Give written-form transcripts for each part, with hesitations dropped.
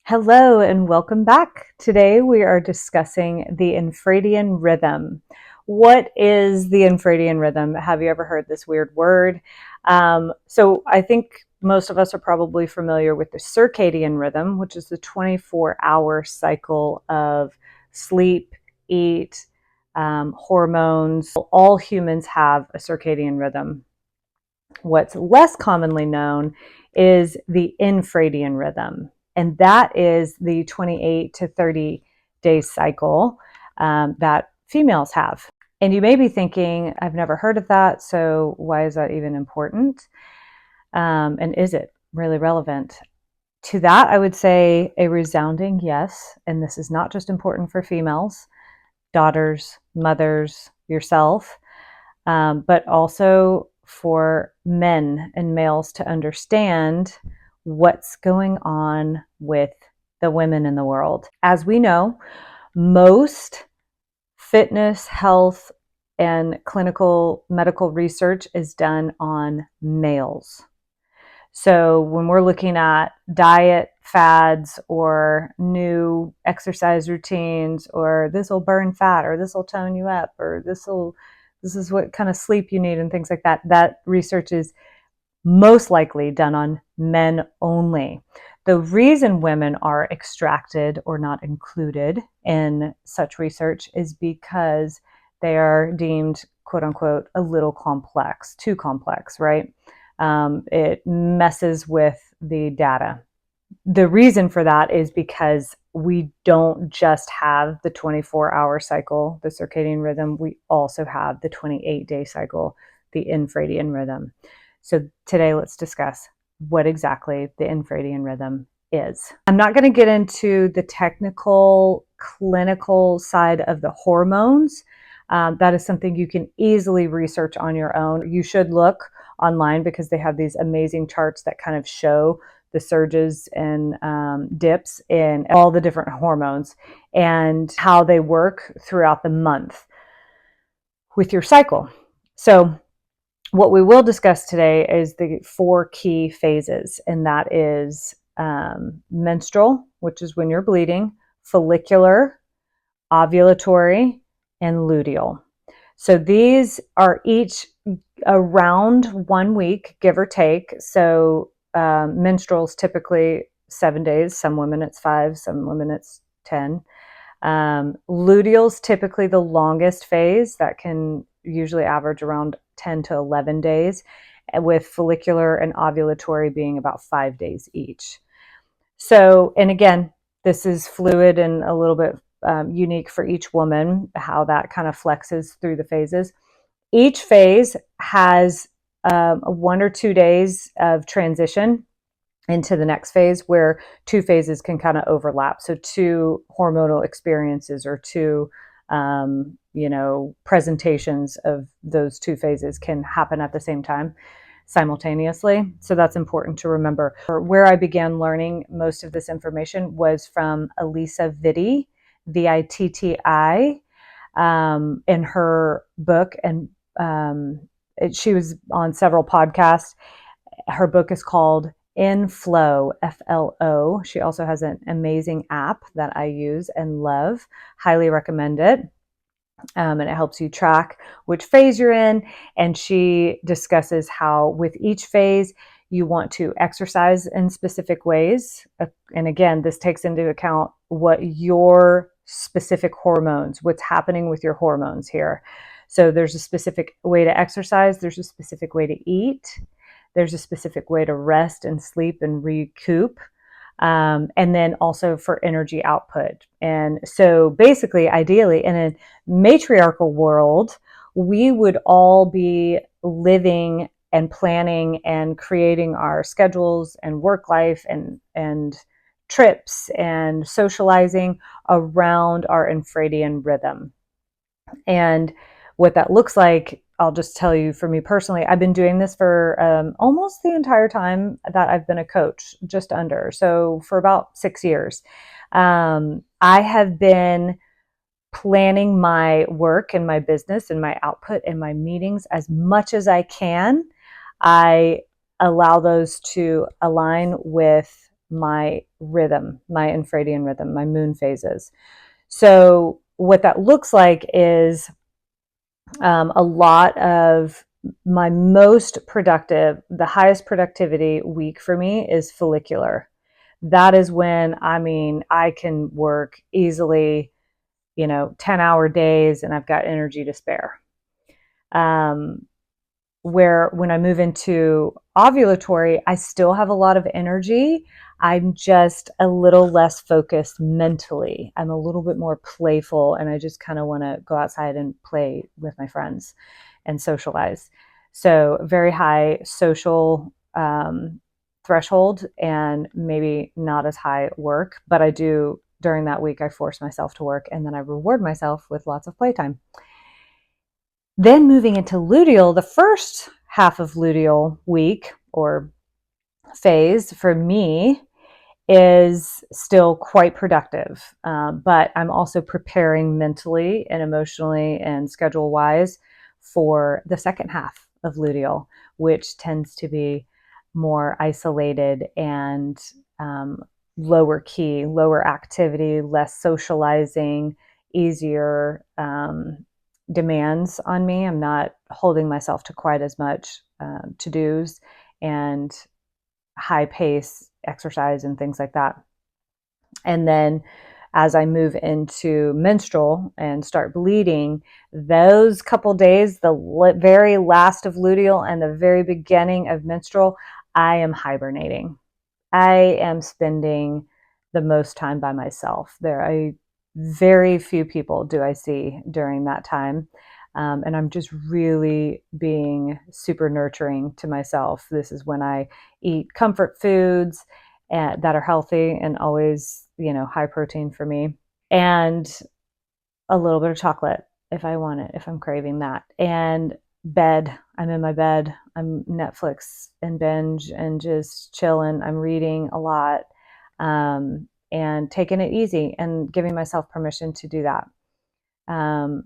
Hello and welcome back. Today we are discussing the Infradian rhythm. What is the Infradian rhythm? Have you ever heard this weird word? So I think most of us are probably familiar with the circadian rhythm, which is the 24-hour cycle of sleep, eat, hormones. All humans have a circadian rhythm. What's less commonly known is the infradian rhythm, and that is the 28 to 30 day cycle that females have. And you may be thinking, I've never heard of that, so why is that even important? And is it really relevant? To that, I would say a resounding yes. And this is not just important for females, daughters, mothers, yourself, but also for men and males to understand what's going on with the women in the world. As we know, most fitness, health, and clinical medical research is done on males. So when we're looking at diet fads or new exercise routines, or this will burn fat, or this will tone you up, or this is what kind of sleep you need and things like that, that research is most likely done on men only. The reason women are extracted or not included in such research is because they are deemed, quote unquote, a little complex, too complex, right? It messes with the data. The reason for that is because we don't just have the 24-hour cycle, the circadian rhythm, we also have the 28-day cycle, the infradian rhythm. So today let's discuss what exactly the infradian rhythm is. I'm not going to get into the technical, clinical side of the hormones. That is something you can easily research on your own. You should look online because they have these amazing charts that kind of show the surges and dips in all the different hormones and how they work throughout the month with your cycle. So what we will discuss today is the 4 key phases, and that is menstrual, which is when you're bleeding, follicular, ovulatory, and luteal. So these are each around 1 week, give or take. So menstrual is typically 7 days. Some women it's 5, some women it's 10. Luteal is typically the longest phase that can usually average around 10 to 11 days, with follicular and ovulatory being about 5 days each. So, and again, this is fluid and a little bit unique for each woman, how that kind of flexes through the phases. Each phase has 1 or 2 days of transition into the next phase where 2 phases can kind of overlap. So 2 hormonal experiences or 2, presentations of those 2 phases can happen at the same time simultaneously. So that's important to remember. Where I began learning most of this information was from Elisa Vitti, Vitti, in her book, and she was on several podcasts. Her book is called Inflow, FLO. She also has an amazing app that I use and love. Highly recommend it. And it helps you track which phase you're in. And she discusses how with each phase, you want to exercise in specific ways. And again, this takes into account what your specific hormones, what's happening with your hormones here. So there's a specific way to exercise. There's a specific way to eat. There's a specific way to rest and sleep and recoup. And then also for energy output. And so basically, ideally, in a matriarchal world, we would all be living and planning and creating our schedules and work life and trips and socializing around our infradian rhythm. And what that looks like, I'll just tell you for me personally, I've been doing this for almost the entire time that I've been a coach, just under. So for about 6 years. I have been planning my work and my business and my output and my meetings as much as I can. I allow those to align with my rhythm, my infradian rhythm, my moon phases. So what that looks like is a lot of my most productive, the highest productivity week for me is follicular. That is when, I can work easily, 10-hour days and I've got energy to spare. Where when I move into ovulatory, I still have a lot of energy. I'm just a little less focused mentally. I'm a little bit more playful, and I just kind of want to go outside and play with my friends and socialize. So, very high social threshold, and maybe not as high work, but I do during that week, I force myself to work, and then I reward myself with lots of playtime. Then moving into luteal, the first half of luteal week or phase for me is still quite productive, but I'm also preparing mentally and emotionally and schedule wise for the second half of luteal, which tends to be more isolated and lower key, lower activity, less socializing, easier demands on me. I'm not holding myself to quite as much to-dos and high pace exercise and things like that. And then as I move into menstrual and start bleeding, those couple days, the very last of luteal and the very beginning of menstrual, I am hibernating. I am spending the most time by myself. Very few people do I see during that time. And I'm just really being super nurturing to myself. This is when I eat comfort foods that are healthy and always, high protein for me, and a little bit of chocolate if I want it, if I'm craving that. And bed, I'm in my bed, I'm Netflix and binge and just chilling. I'm reading a lot and taking it easy and giving myself permission to do that.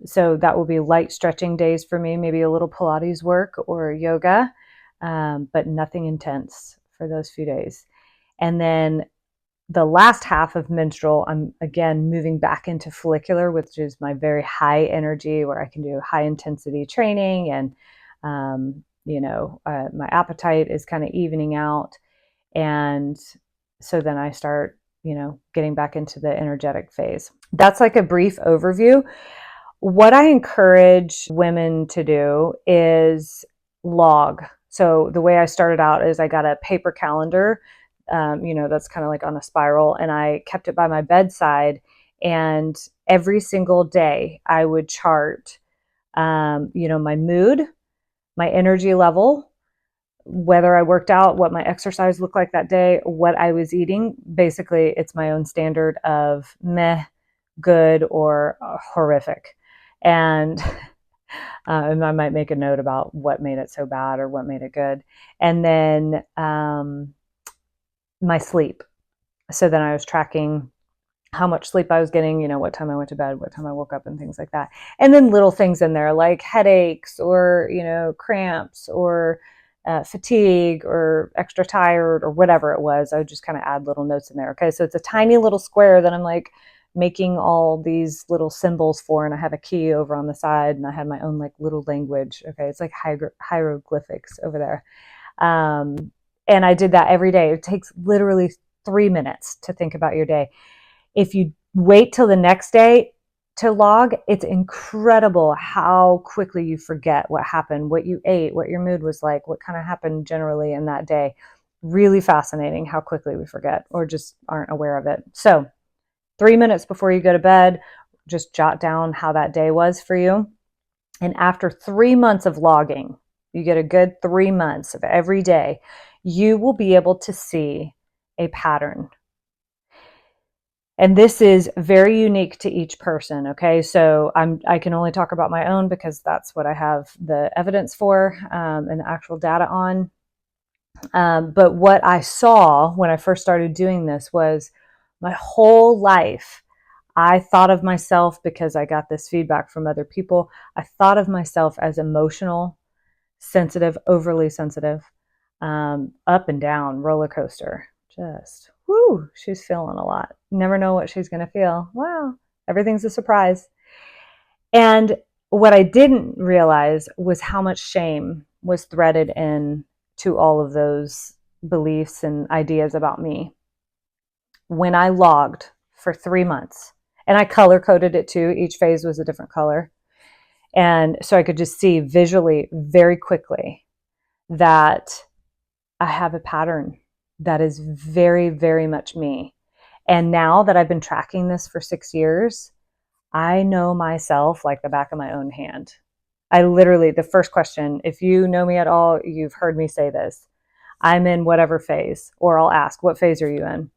So that will be light stretching days for me, maybe a little Pilates work or yoga, but nothing intense for those few days. And then the last half of menstrual, I'm again moving back into follicular, which is my very high energy, where I can do high intensity training, and my appetite is kind of evening out, and so then I start, getting back into the energetic phase. That's like a brief overview. What I encourage women to do is log. So the way I started out is I got a paper calendar, that's kind of like on a spiral, and I kept it by my bedside. And every single day I would chart, my mood, my energy level, whether I worked out, what my exercise looked like that day, what I was eating. Basically, it's my own standard of meh, good, or horrific. And and I might make a note about what made it so bad or what made it good. And then my sleep. So then I was tracking how much sleep I was getting, what time I went to bed, what time I woke up, and things like that. And then little things in there like headaches or, cramps or fatigue or extra tired or whatever it was. I would just kind of add little notes in there. Okay. So it's a tiny little square that I'm like making all these little symbols for, and I have a key over on the side, and I had my own like little language. Okay. It's like hieroglyphics over there. And I did that every day. It takes literally 3 minutes to think about your day. If you wait till the next day to log, it's incredible how quickly you forget what happened, what you ate, what your mood was like, what kind of happened generally in that day. Really fascinating how quickly we forget or just aren't aware of it. So 3 minutes before you go to bed, just jot down how that day was for you. And after 3 months of logging, you get a good 3 months of every day, you will be able to see a pattern. And this is very unique to each person. Okay. So I can only talk about my own because that's what I have the evidence for, and the actual data on. But what I saw when I first started doing this was my whole life, I thought of myself, because I got this feedback from other people, I thought of myself as emotional, sensitive, overly sensitive, up and down, roller coaster, just whoo, she's feeling a lot. Never know what she's going to feel. Wow, everything's a surprise. And what I didn't realize was how much shame was threaded in to all of those beliefs and ideas about me. When I logged for 3 months, and I color coded it too, each phase was a different color. And so I could just see visually very quickly that I have a pattern that is very, very much me. And now that I've been tracking this for 6 years, I know myself like the back of my own hand. I literally, the first question, if you know me at all, you've heard me say this. I'm in whatever phase, or I'll ask, what phase are you in?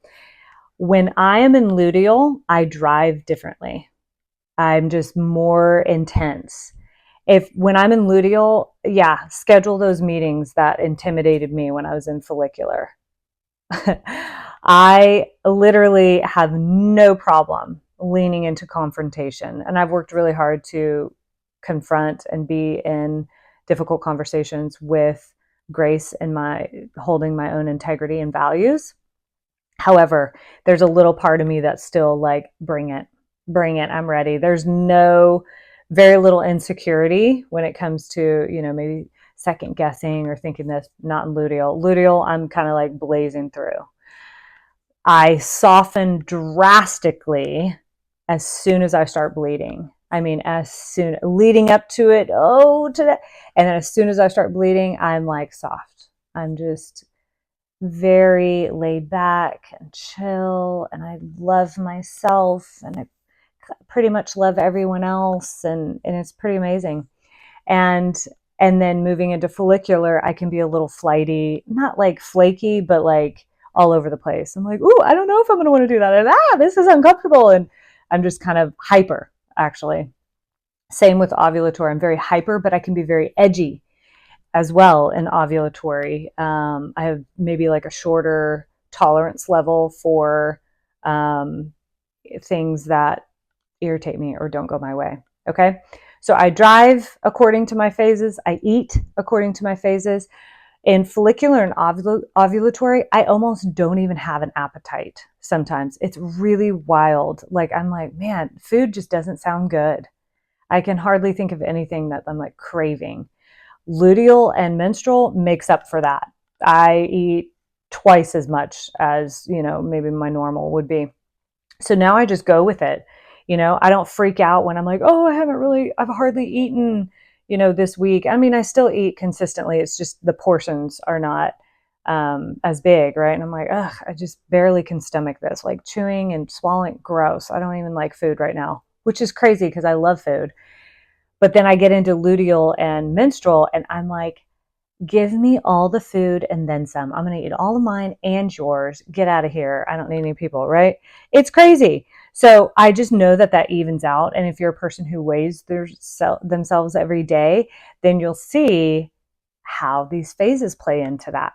When I am in luteal, I drive differently. I'm just more intense. When I'm in luteal, yeah, schedule those meetings that intimidated me when I was in follicular. I literally have no problem leaning into confrontation. And I've worked really hard to confront and be in difficult conversations with grace and my holding my own integrity and values. However, there's a little part of me that's still like, bring it, I'm ready. There's very little insecurity when it comes to, maybe second guessing or thinking that's not in luteal. Luteal, I'm kind of like blazing through. I soften drastically as soon as I start bleeding. I mean, as soon leading up to it, to that. And then as soon as I start bleeding, I'm like soft. I'm just very laid back and chill. And I love myself and I pretty much love everyone else. And it's pretty amazing. And then moving into follicular, I can be a little flighty, not like flaky, but like all over the place. I'm like, ooh, I don't know if I'm going to want to do that. And this is uncomfortable. And I'm just kind of hyper, actually. Same with ovulatory. I'm very hyper, but I can be very edgy as well in ovulatory. I have maybe like a shorter tolerance level for things that irritate me or don't go my way. Okay. So I drive according to my phases. I eat according to my phases. In follicular and ovulatory, I almost don't even have an appetite sometimes. It's really wild. Like, I'm like, man, food just doesn't sound good. I can hardly think of anything that I'm like craving. Luteal and menstrual makes up for that. I eat twice as much as, maybe my normal would be. So now I just go with it. I don't freak out when I'm like, oh, I've hardly eaten, this week. I mean, I still eat consistently. It's just the portions are not as big, right? And I'm like, ugh, I just barely can stomach this. Like chewing and swallowing, gross. I don't even like food right now, which is crazy because I love food. But then I get into luteal and menstrual and I'm like, give me all the food and then some. I'm going to eat all of mine and yours. Get out of here. I don't need any people, right? It's crazy. So I just know that evens out. And if you're a person who weighs themselves every day, then you'll see how these phases play into that.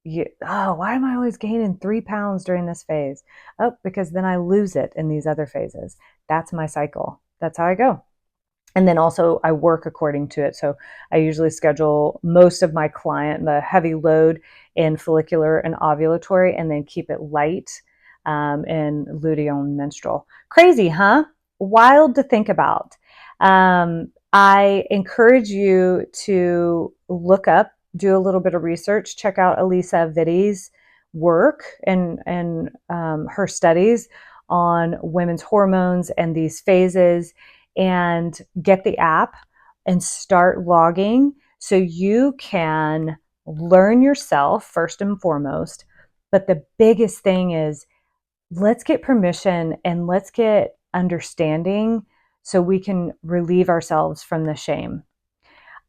Why am I always gaining 3 pounds during this phase? Oh, because then I lose it in these other phases. That's my cycle. That's how I go. And then also I work according to it. So I usually schedule most of my the heavy load in follicular and ovulatory, and then keep it light in luteal and menstrual. Crazy, huh? Wild to think about. I encourage you to look up, do a little bit of research, check out Elisa Vitti's work and her studies on women's hormones and these phases, and get the app and start logging so you can learn yourself first and foremost. But the biggest thing is, let's get permission and let's get understanding so we can relieve ourselves from the shame.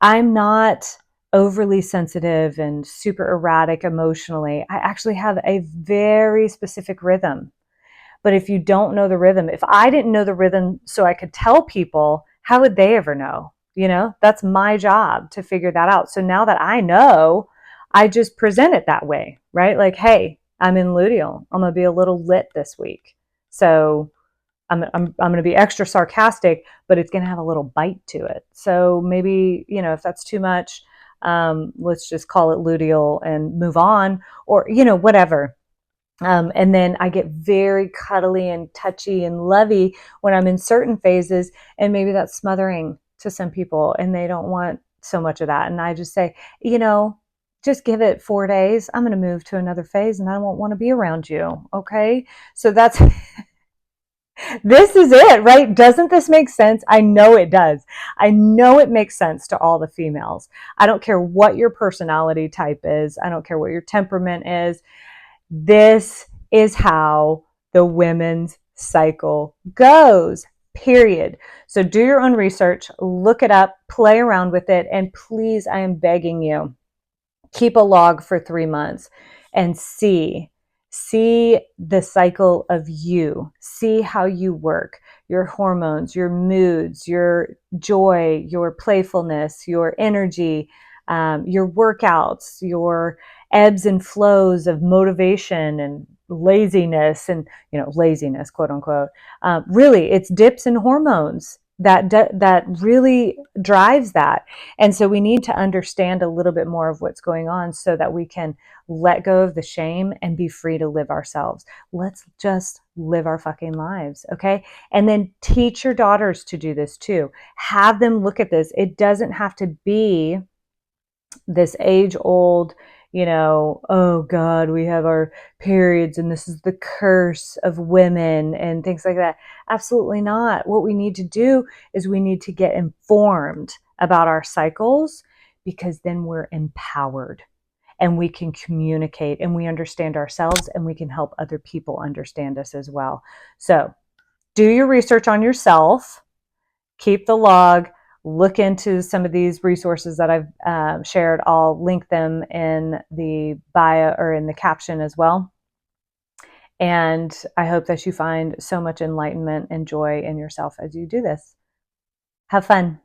I'm not overly sensitive and super erratic emotionally. I actually have a very specific rhythm. But if you don't know the rhythm, if I didn't know the rhythm so I could tell people, how would they ever know? That's my job to figure that out. So now that I know, I just present it that way, right? Like, hey, I'm in luteal. I'm going to be a little lit this week. So I'm going to be extra sarcastic, but it's going to have a little bite to it. So maybe, if that's too much, let's just call it luteal and move on, or, whatever. And then I get very cuddly and touchy and lovey when I'm in certain phases. And maybe that's smothering to some people and they don't want so much of that. And I just say, just give it 4 days. I'm going to move to another phase and I won't want to be around you. Okay. So that's, this is it, right? Doesn't this make sense? I know it does. I know it makes sense to all the females. I don't care what your personality type is. I don't care what your temperament is. This is how the women's cycle goes, period. So do your own research, look it up, play around with it, and please, I am begging you, keep a log for 3 months and see the cycle of you, see how you work, your hormones, your moods, your joy, your playfulness, your energy, your workouts, your ebbs and flows of motivation and laziness, and laziness, quote unquote. Really, it's dips in hormones that really drives that. And so we need to understand a little bit more of what's going on so that we can let go of the shame and be free to live ourselves. Let's just live our fucking lives, okay? And then teach your daughters to do this too. Have them look at this. It doesn't have to be this age old, oh God, we have our periods and this is the curse of women and things like that. Absolutely not. What we need to do is we need to get informed about our cycles, because then we're empowered and we can communicate and we understand ourselves and we can help other people understand us as well. So do your research on yourself, keep the log, look into some of these resources that I've shared. I'll link them in the bio or in the caption as well. And I hope that you find so much enlightenment and joy in yourself as you do this. Have fun.